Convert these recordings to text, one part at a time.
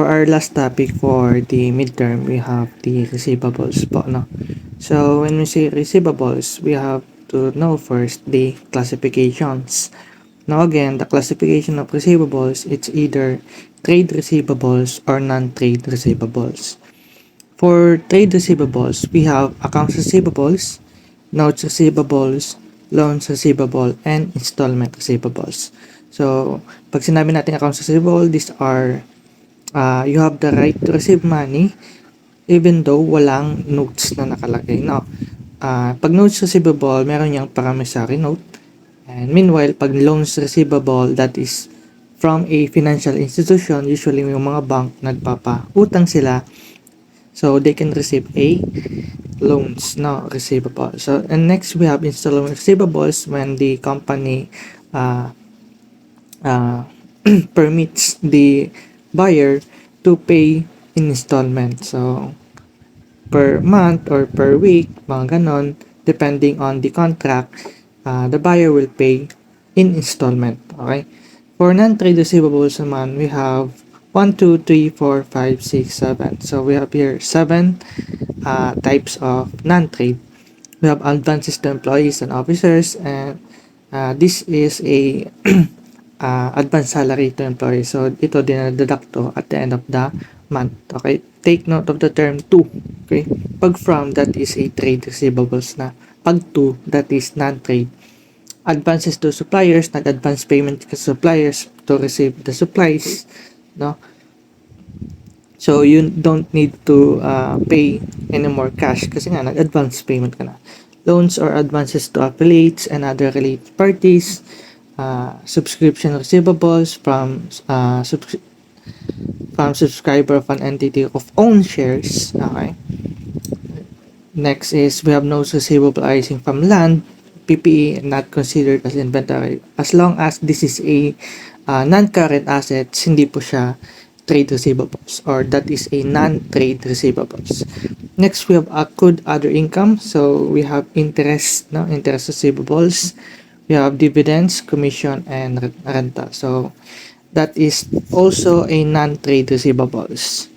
for our last topic for the midterm, we have the receivables po, no? So, when we say receivables, we have to know first the classifications. Now again, the classification of receivables, it's either trade receivables or non-trade receivables. For trade receivables, we have accounts receivables, notes receivables, loans receivable, and installment receivables. So, pag sinabi natin accounts receivable, these are you have the right to receive money even though walang notes na nakalagay. Now, pag notes receivable, meron yung promissory note. And meanwhile, pag loans receivable, that is from a financial institution, usually yung mga bank nagpapautang sila, so they can receive a loans na receivable. So, and next we have installment receivables when the company permits the buyer to pay in installment. So, per month or per week, mga ganon, depending on the contract, the buyer will pay in installment. Okay? For non-trade receivables naman, we have 1, 2, 3, 4, 5, 6, 7. So, we have here 7 types of non-trade. We have advances to employees and officers, and this is a advance salary to employees. So, ito dinadadak to at the end of the month. Okay? Take note of the term to. Okay? Pag from, that is a trade receivables na. Pag to, that is non-trade. Advances to suppliers, nag-advance payment to suppliers to receive the supplies. No? So, you don't need to pay any more cash kasi nga, nag-advance payment ka na. Loans or advances to affiliates and other related parties. Subscription receivables from subscriber of an entity of own shares. Okay. Next is we have notes receivable arising from land, PPE, not considered as inventory. As long as this is a non-current assets, hindi po siya trade receivables, or that is a non-trade receivables. Next, we have accrued other income. So we have interest, no, interest receivables. We have dividends, commission, and renta. So that is also a non-trade receivables.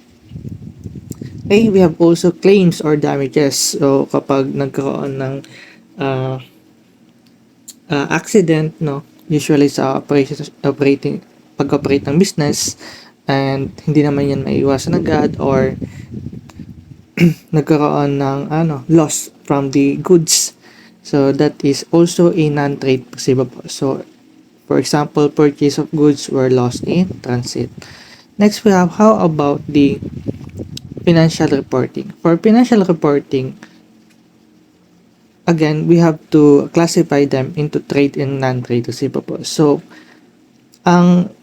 Okay, we have also claims or damages. So kapag nagkaroon ng accident, no, usually sa pag-operate ng business, and hindi naman yan maiwasan agad, or nagkaroon ng loss from the goods. So that is also a non-trade receivable. So for example, purchase of goods were lost in transit. Next, we have how about the financial reporting. For financial reporting, again, we have to classify them into trade and non-trade receivables. So ang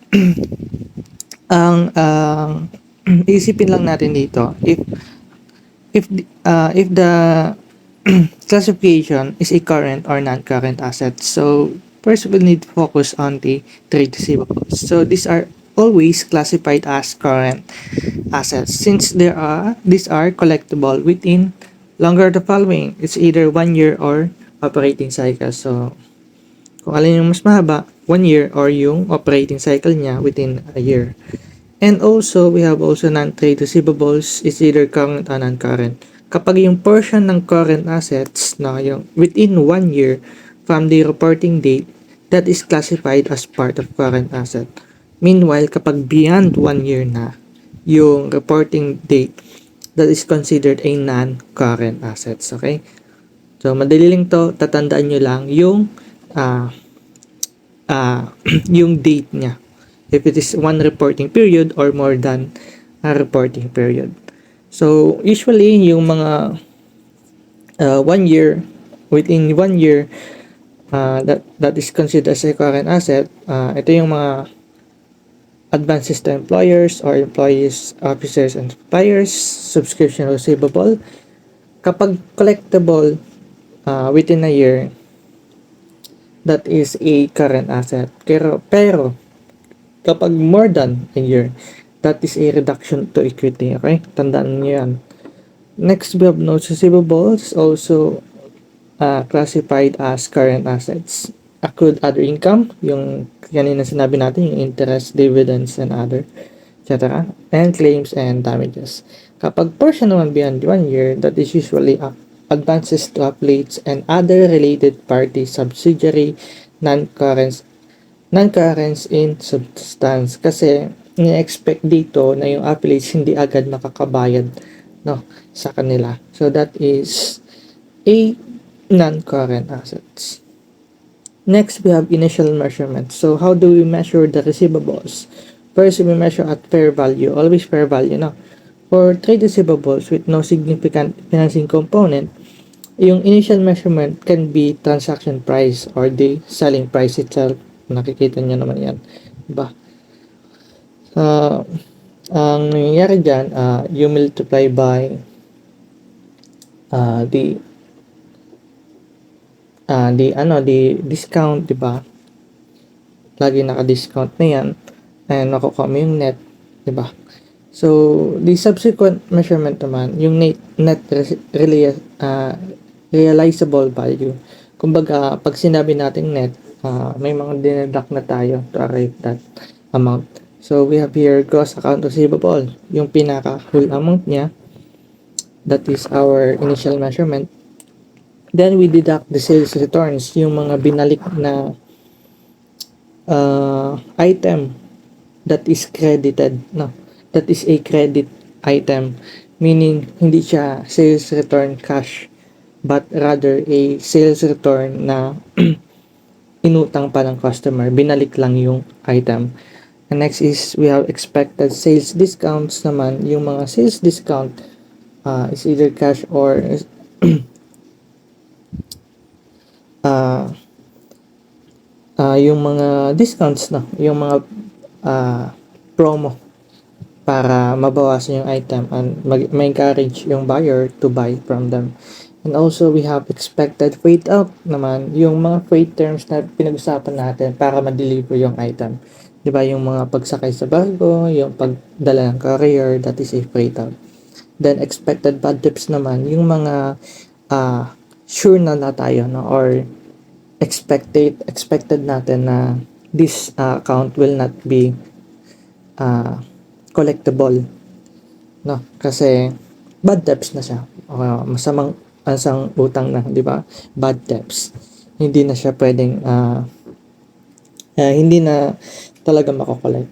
isipin lang natin dito, if the classification is a current or non-current asset. So first we'll need to focus on the trade receivables. So these are always classified as current assets since these are collectible within longer the following. It's either 1 year or operating cycle. So kung alin yung mas mahaba, 1 year, or yung operating cycle niya within a year. And also, we have also non-trade receivables is either current or non-current. Kapag yung portion ng current assets na yung within 1 year from the reporting date, that is classified as part of current asset. Meanwhile, kapag beyond 1 year na yung reporting date, that is considered a non-current assets. Okay? So, madali lang to, tatandaan nyo lang yung yung date niya. If it is one reporting period or more than a reporting period. So, usually, yung mga 1 year, within 1 year, that is considered as a current asset, ito yung mga advances to employers or employees, officers, and suppliers, subscription receivable. Kapag collectible within a year, that is a current asset. Pero kapag more than a year, that is a reduction to equity. Okay? Tandaan niyo yan. Next, we have notes receivables, also classified as current assets. Accrued other income, yung kanina sinabi natin, yung interest, dividends, and other. etc. And claims and damages. Kapag portion naman beyond 1 year, that is usually advances to updates and other related party subsidiary non-current non-current in substance kasi ni-expect dito na yung affiliates hindi agad makakabayad no sa kanila. So that is a non-current assets. Next, we have initial measurement. So how do we measure the receivables? First, we measure at fair value, always fair value, no? For trade receivables with no significant financing component, yung initial measurement can be transaction price or the selling price itself. Nakikita nyo naman yan. Diba? Ang nangyayari dyan, you multiply by the discount, diba? Lagi naka-discount na yan. And makukuha mo yung net, diba? So, the subsequent measurement naman, yung net realizable value. Kumbaga, pag sinabi natin net, may mga dineduct na tayo to arrive that amount. So, we have here gross account receivable. Yung pinaka whole amount niya, that is our initial measurement. Then, we deduct the sales returns, yung mga binalik na item that is credited, no? That is a credit item, meaning hindi siya sales return cash, but rather a sales return na inutang pa ng customer, binalik lang yung item. And next is we have expected sales discounts naman. Yung mga sales discount is either cash or yung mga discounts na, yung mga promo para mabawasan yung item and ma-encourage yung buyer to buy from them. And also, we have expected freight out naman, yung mga freight terms na pinag-usapan natin para ma-deliver yung item. Diba, yung mga pagsakay sa barko, yung pagdala ng courier, that is a freight out. Then, expected bad debts naman, yung mga sure na tayo, no? Or expected natin na this account will not be collectible, no? Kasi bad debts na siya, masamang utang na, di ba? Bad debts, hindi na siya pwedeng hindi na talaga makokollect.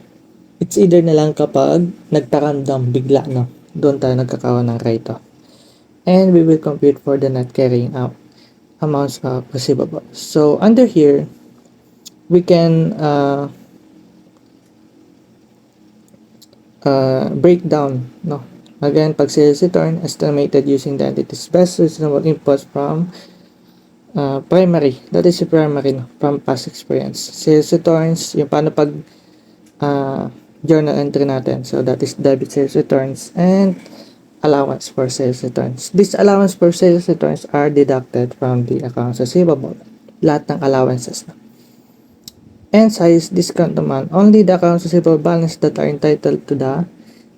It's either na lang kapag nagtaramdam bigla, no? Doon tayo nagkakaroon ng write-off. And we will compute for the net carrying out amounts of receivables. So under here, we can break down, no? Again, pag sales return estimated using the entity's best reasonable inputs from primary, that is primary, no? From past experience. Sales returns, yung paano pag journal entry natin, so that is debit sales returns and allowance for sales returns. These allowance for sales returns are deducted from the accounts receivable, lahat ng allowances na. And size discount naman, only the accounts receivable balance that are entitled to the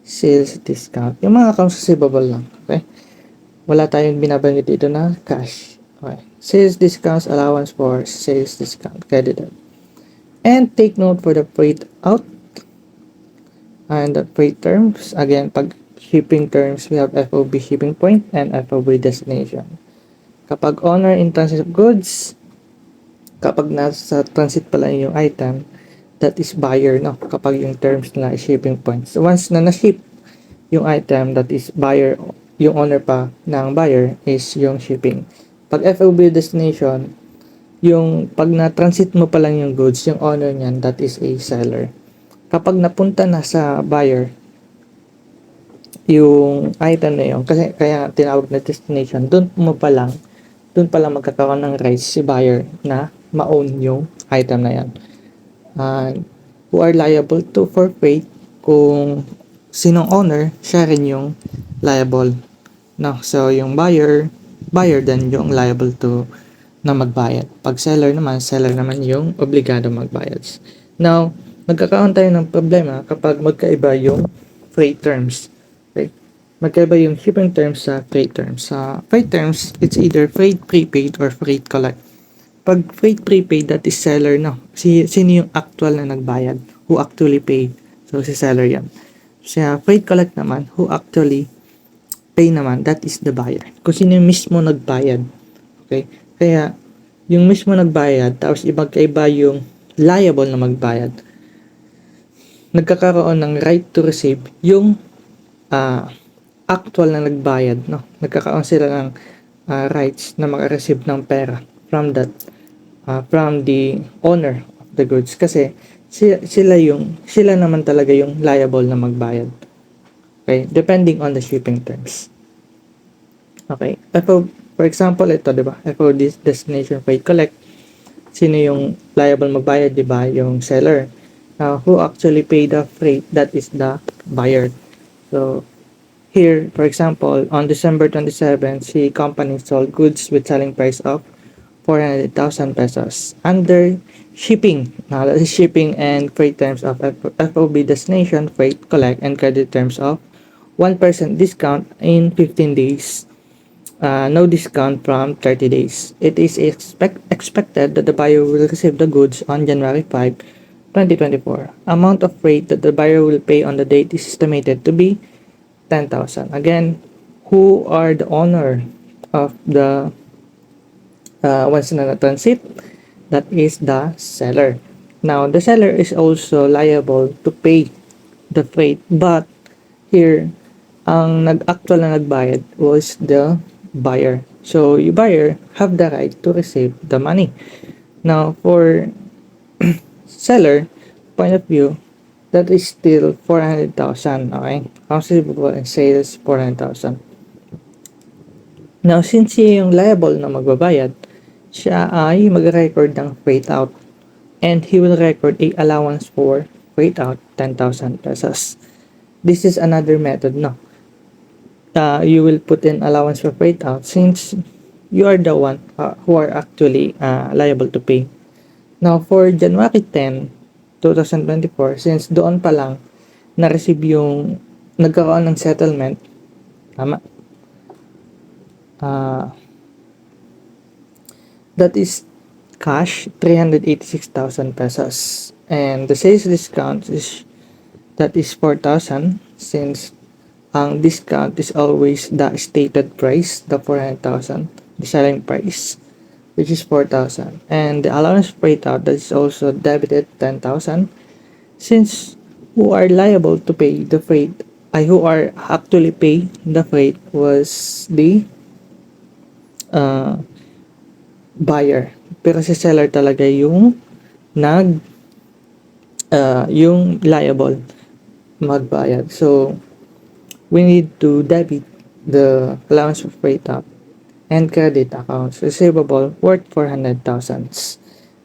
sales discount. Yung mga accounts receivable lang, okay? Wala tayong binabanggit dito na cash. Okay. Sales discounts, allowance for sales discount, credited. And take note for the freight out and the freight terms. Again, pag shipping terms, we have FOB shipping point and FOB destination. Kapag owner in transit of goods, kapag nasa transit pala yung item, that is buyer, no? Kapag yung terms na shipping points. So once na na-ship yung item, that is buyer, yung owner pa ng buyer is yung shipping. Pag FOB destination, yung pag na-transit mo pa lang yung goods, yung owner niyan, that is a seller. Kapag napunta na sa buyer, yung item na yun, kasi kaya tinawag na destination, doon pa lang magkakaroon ng rights si buyer na ma-own yung item na yan. Who are liable to forfeit, kung sinong owner, siya rin yung liable, no? So yung buyer din yung liable to na magbayad. Pag seller naman yung obligado magbayad. Now, nagkakaroon tayo ng problema kapag magkaiba yung freight terms. Okay? Magkaiba yung shipping terms sa freight terms. Sa freight terms, it's either freight prepaid or freight collect. Pag freight prepaid, that is seller, no? Sino yung actual na nagbayad? Who actually paid? So, si seller yan. Sa freight collect naman, who actually pay naman, that is the buyer. Kung sino yung mismo nagbayad. Okay? Kaya, yung mismo nagbayad, tapos ibang-kaiba yung liable na magbayad, nagkakaroon ng right to receive yung actual na nagbayad. No? Nagkakaroon sila ng rights na makareceive ng pera from that, from the owner of the goods. Kasi, sila naman talaga yung liable na magbayad. Okay? Depending on the shipping terms. Okay? For example, ito, di ba? FO destination freight collect. Sino yung liable magbayad, di ba? Yung seller. Who actually pay the freight? That is the buyer. So, here, for example, on December 27, si company sold goods with selling price of 400,000 pesos under shipping. Now, that is shipping and freight terms of FOB destination, freight collect, and credit terms of 1% discount in 15 days. No discount from 30 days. It is expected that the buyer will receive the goods on January 5, 2024. Amount of freight that the buyer will pay on the date is estimated to be 10,000. Again, who are the owner of the once na transit? That is the seller. Now, the seller is also liable to pay the freight, but here, ang actual na nagbayad was the buyer. So, yung buyer have the right to receive the money. Now, for seller point of view, that is still 400,000, okay? Accounts receivable and sales, 400,000. Now, since siya yung liable na magbabayad, siya ay mag-record ng freight out. And he will record a allowance for freight out, 10,000 pesos. This is another method, no? You will put in allowance for freight out since you are the one who are actually liable to pay. Now, for January 10, 2024, since doon pa lang na-receive yung nagkaroon ng settlement, tama? That is cash, 386,000 pesos. And the sales discount is, that is 4,000 since ang discount is always the stated price, the 400,000, the selling price, which is 4,000. And the allowance freight out, that is also debited 10,000 since who are liable to pay the freight, who are actually pay the freight was the buyer. Pero si seller talaga yung yung liable magbayad. So, we need to debit the allowance for freight out and credit accounts receivable worth 400,000.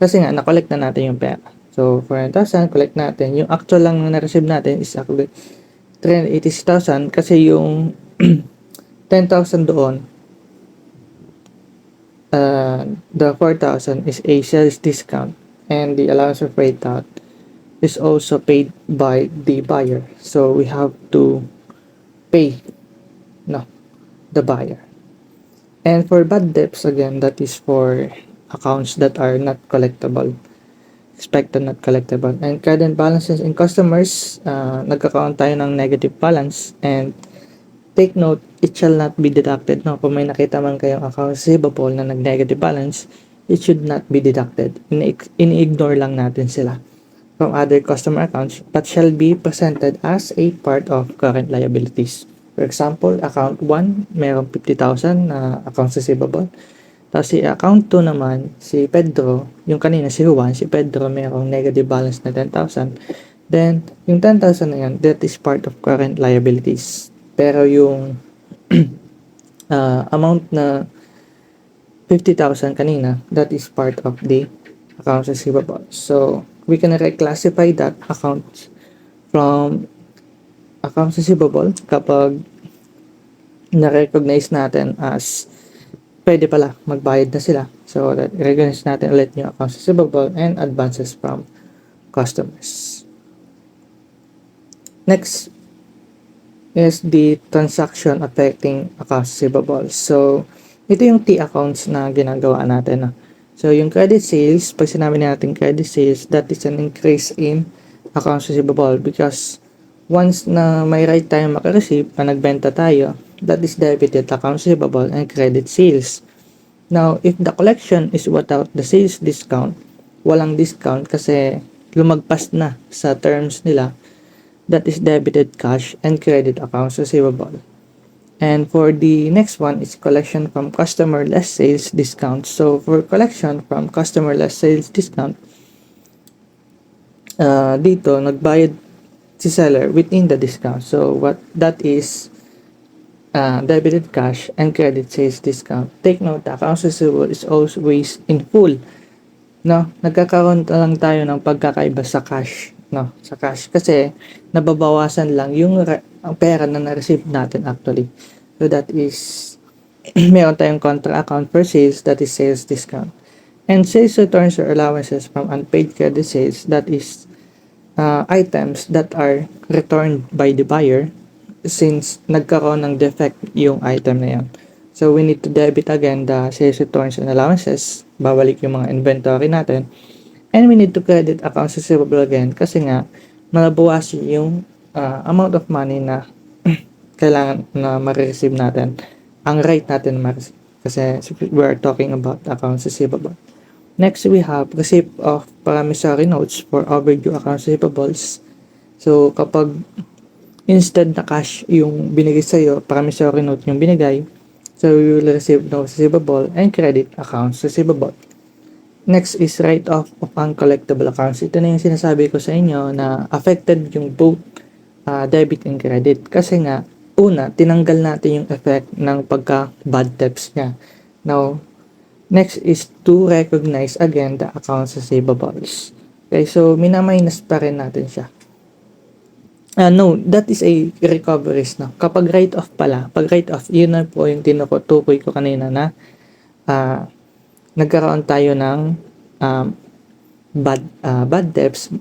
Kasi nga, na-collect na natin yung pera. So, 400,000, collect natin. Yung actual lang na na-receive natin is actually 386,000 kasi yung 10,000 doon, the 4,000 is a sales discount and the allowance for freight out is also paid by the buyer. So, we have to pay the buyer. And for bad debts, again, that is for accounts that are not collectible, expected not collectible. And current balances in customers, nagkakaroon tayo ng negative balance. And take note, it shall not be deducted. No? Kung may nakita man kayong account receivable na nag-negative balance, it should not be deducted. Ini-ignore lang natin sila from other customer accounts but shall be presented as a part of current liabilities. For example, account 1, mayroong 50,000 na accounts receivable. Tapos si account 2 naman, si Pedro, yung kanina si Juan, si Pedro mayroong negative balance na 10,000. Then, yung 10,000 na yan, that is part of current liabilities. Pero yung amount na 50,000 kanina, that is part of the accounts receivable. So, we can reclassify that account from accounts receivable kapag na-recognize natin as pwede pala magbayad na sila. So, that recognize natin ulit yung accounts receivable and advances from customers. Next is the transaction affecting accounts receivable. So, ito yung T accounts na ginagawa natin. So, yung credit sales, pag sinabi natin credit sales, that is an increase in accounts receivable because Once na may right tayo makareceive na nagbenta tayo, that is debited accounts receivable and credit sales. Now, if the collection is without the sales discount, walang discount kasi lumagpas na sa terms nila, that is debited cash and credit accounts receivable. And for the next one is collection from customer less sales discount. So for collection from customer less sales discount, dito nagbayad si seller within the discount. So what that is debited cash and credit sales discount. Take note, the accounts receivable is always in full. No, nagkakaroon lang tayo ng pagkakaiba sa cash, no, sa cash kasi nababawasan lang yung ang pera na na-receive natin actually. So that is meron tayong contra account for sales, that is sales discount. And sales returns or allowances from unpaid credit sales, that is items that are returned by the buyer since nagkaroon ng defect yung item na yan. So, we need to debit again the sales returns and allowances. Babalik yung mga inventory natin. And we need to credit accounts receivable again kasi nga, malabawasan yung amount of money na kailangan na ma-receive natin. Ang right natin ma-receive. Kasi we are talking about accounts receivable. Next, we have receipt of promissory notes for overdue accounts receivables. So, kapag instead na cash yung binigay sa'yo, promissory note yung binigay, so you will receive notes receivable and credit accounts receivable. Next is write-off of uncollectible accounts. Ito na yung sinasabi ko sa inyo na affected yung both debit and credit. Kasi nga, una, tinanggal natin yung effect ng pagka-bad debts niya. Now, next is to recognize again the accounts receivables. Okay, so minaminus pa rin natin siya. No, that is a recoveries na. Kapag write-off pala, pag write-off, yun na po yung tinutukoy ko kanina na nagkaroon tayo ng bad debts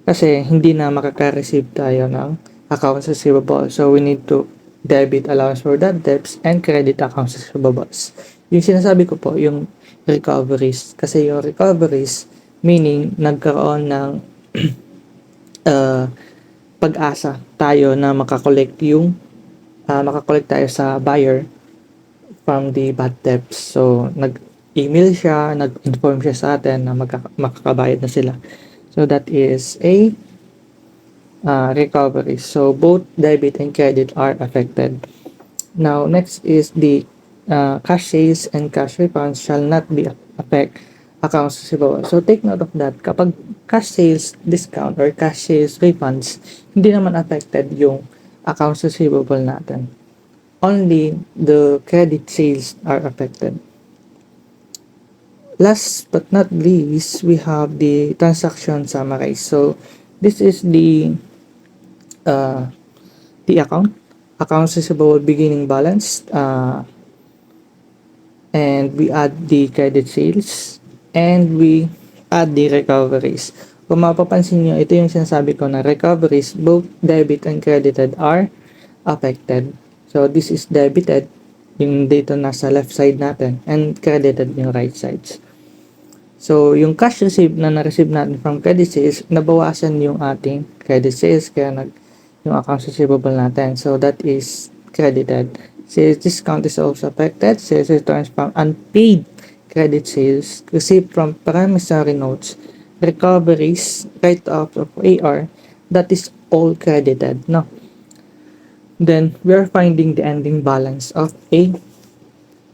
kasi hindi na makaka-receive tayo ng accounts receivable. So, we need to debit allowance for that debts and credit accounts receivables. Yung sinasabi ko po, yung recoveries. Kasi yung recoveries, meaning nagkaroon ng pag-asa tayo na makakollect tayo sa buyer from the bad debts. So, nag-email siya, nag-inform siya sa atin na makakabayad na sila. So, that is a recovery. So, both debit and credit are affected. Now, next is the cash sales and cash refunds shall not be affect accounts receivable. So, take note of that. Kapag cash sales discount or cash sales refunds, hindi naman affected yung accounts receivable natin. Only the credit sales are affected. Last but not least, we have the transaction summary. So, this is the accounts receivable beginning balance, and we add the credit sales, and we add the recoveries. Kung mapapansin nyo, ito yung sinasabi ko na recoveries, both debit and credited are affected. So, this is debited, yung dito nasa left side natin, and credited yung right sides. So, yung cash received na na-receive natin from credit sales, nabawasan yung ating credit sales, kaya yung accounts receivable natin. So, that is credited. Sales discount is also affected. Sales returns from unpaid credit sales received from promissory notes, recoveries, write-off of AR, that is all credited. No? Then, we are finding the ending balance of a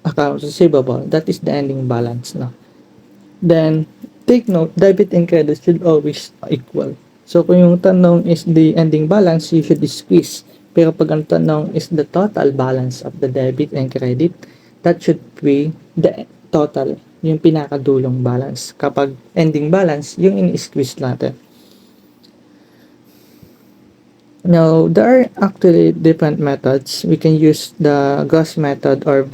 accounts receivable. That is the ending balance. No? Then, take note, debit and credit should always equal. So, kung yung tanong is the ending balance, you should squeeze. Pero pag ang tanong is the total balance of the debit and credit, that should be the total, yung pinakadulong balance. Kapag ending balance, yung in-squeeze natin. Now, there are actually different methods. We can use the gross method or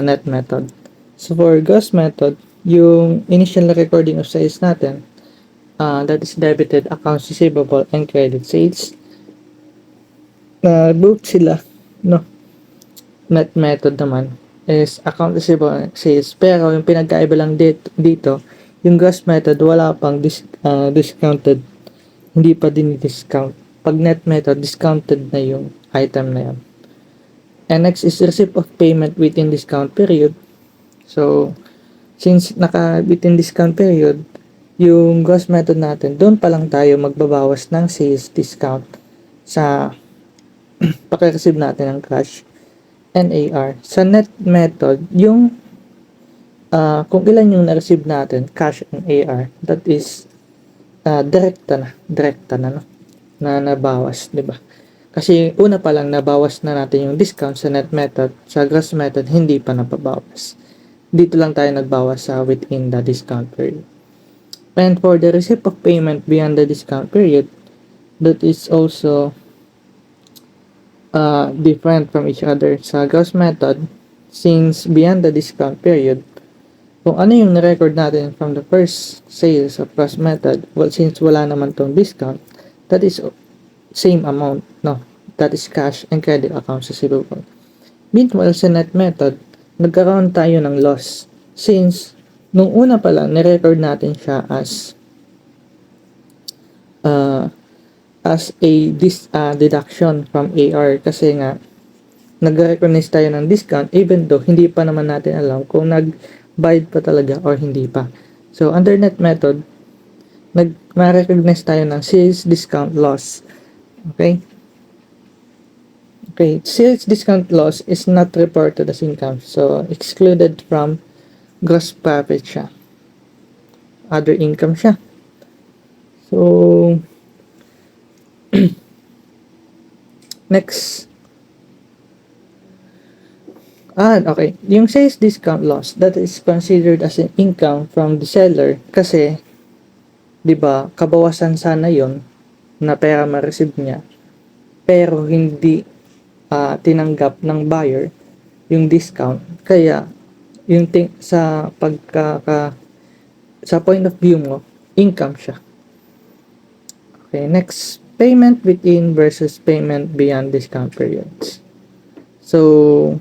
net method. So, for gross method, yung initial recording of sales natin, that is debited accounts receivable and credit sales. Both sila, no? Net method naman is account receivable and sales. Pero yung pinagkaiba lang dito, yung gross method wala pang discounted. Hindi pa din discount pag net method, discounted na yung item na yun. And next is receipt of payment within discount period. So, since within discount period, yung gross method natin, doon pa lang tayo magbabawas ng sales discount sa paki-receive natin ng cash and AR. Sa net method, yung kung ilan yung na-receive natin, cash and AR, that is direkta na, no? Na nabawas, di ba? Kasi una pa lang nabawas na natin yung discount sa net method, sa gross method hindi pa napabawas. Dito lang tayo nagbawas sa within the discount period. And for the receipt of payment beyond the discount period, that is also different from each other. Sa gross method, since beyond the discount period, kung ano yung na-record natin from the first sales of gross method, well, since wala naman tong discount, that is same amount, no? That is cash and credit accounts receivable. Meanwhile, sa net method, nagkaroon tayo ng loss. Since, nung una pa lang, nirecord natin siya as a deduction from AR kasi nga, nag-recognize tayo ng discount even though hindi pa naman natin alam kung nag-bayad pa talaga or hindi pa. So, under net method, ma-recognize tayo ng sales discount loss. Okay? Okay, sales discount loss is not reported as income. So, excluded from gross profit siya. Other income siya. So, next. Okay. Yung sales discount loss, that is considered as an income from the seller kasi, di ba, kabawasan sana yon na pera ma-receive niya pero hindi tinanggap ng buyer yung discount. Kaya, yung sa sa point of view mo, income siya. Okay, next, payment within versus payment beyond discount periods. So,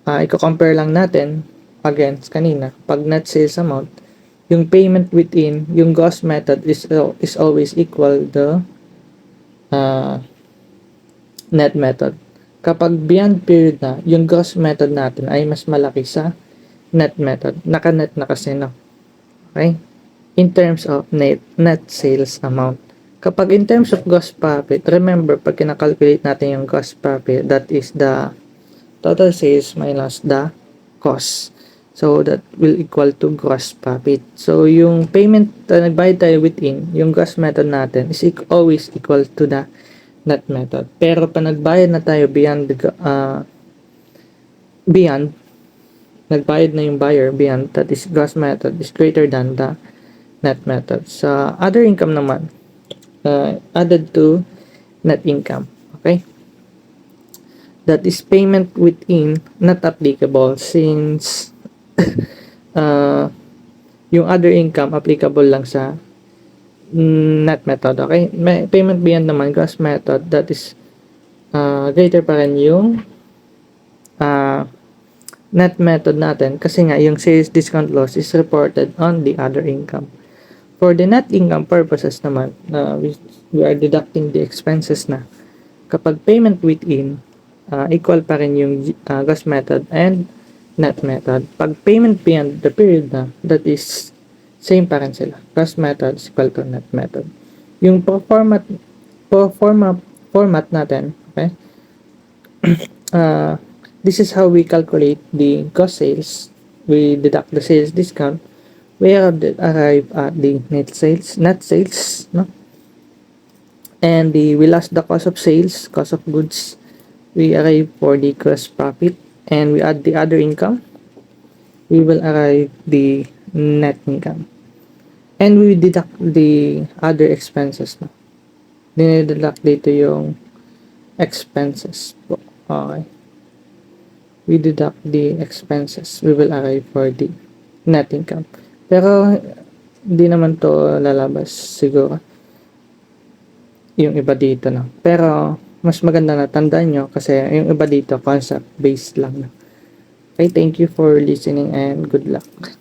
i-compare lang natin against kanina. Pag net sales amount, yung payment within, yung gross method is always equal the net method. Kapag beyond period na, yung gross method natin ay mas malaki sa net method. Naka-net na kasi, no? Okay? In terms of net sales amount. Kapag in terms of gross profit, remember, pag kinakalculate natin yung gross profit, that is the total sales minus the cost. So, that will equal to gross profit. So, yung payment na nagbayad tayo within, yung gross method natin is always equal to the net method. Pero, pag nagbayad na tayo beyond, nagbayad na yung buyer beyond, that is gross method, is greater than the net method. Sa other income naman, added to net income. Okay? That is payment within, not applicable since yung other income applicable lang sa net method. Okay? May payment beyond naman, gross method, that is greater pa rin yung net method natin kasi nga yung sales discount loss is reported on the other income. For the net income purposes naman, we are deducting the expenses na. Kapag payment within, equal pa rin yung gross method and net method. Pag payment beyond the period na, that is same pa rin sila. Gross method is equal to net method. Yung format natin, okay? This is how we calculate the gross sales. We deduct the sales discount. We arrive at the net sales, no? And we lost the cost of sales, cost of goods. We arrive for the gross profit, and we add the other income. We will arrive the net income. And we deduct the other expenses, no? Dinededuct dito yung expenses po. Okay. We deduct the expenses. We will arrive for the net income. Pero, hindi naman to lalabas siguro. Yung iba dito, no? Pero, mas maganda na tandaan nyo kasi yung iba dito, concept-based lang. Okay, thank you for listening and good luck.